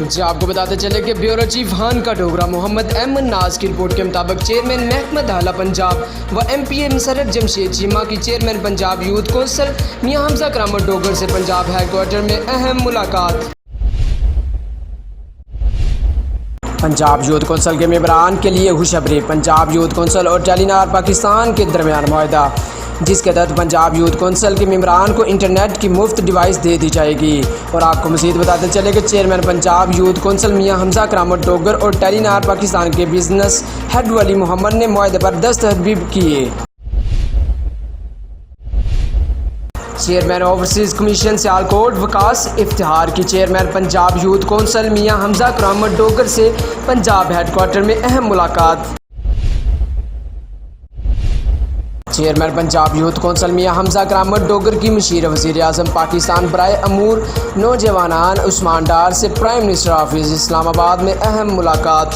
جی آپ کو بتاتے چلے کہ بیورو چیف خان کا ڈوگرا محمد احمد ناز کی رپورٹ کے مطابق چیئرمین محکمہ داخلہ پنجاب و ایم پی اے مسرت جمشید چیمہ کی چیئرمین پنجاب یوتھ کونسل میاں حمزہ کرامت ڈوگر سے پنجاب ہیڈ کوارٹر میں اہم ملاقات۔ پنجاب یوتھ کونسل کے ممبران کے لیے خوشخبری، پنجاب یوتھ کونسل اور ٹیلی نار پاکستان کے درمیان معاہدہ، جس کے تحت پنجاب یوتھ کونسل کے ممبران کو انٹرنیٹ کی مفت ڈیوائس دے دی جائے گی۔ اور آپ کو مزید بتاتے چلے کہ چیئرمین پنجاب یوتھ کونسل میاں حمزہ کرامت ڈوگر اور ٹیلی نار پاکستان کے بزنس ہیڈ ولی محمد نے معاہدے پر دستخط بھی کیے۔ چیئرمین اوورسیز کمیشن سیالکوٹ وکاس افتخار کی چیئرمین پنجاب یوتھ کونسل میاں حمزہ کرامت ڈوگر سے پنجاب ہیڈ کوارٹر میں اہم ملاقات۔ چیئرمین پنجاب یوتھ کونسل میاں حمزہ کرامت ڈوگر کی مشیر وزیر اعظم پاکستان برائے امور نوجوانان عثمان ڈار سے پرائم منسٹر آفس اسلام آباد میں اہم ملاقات۔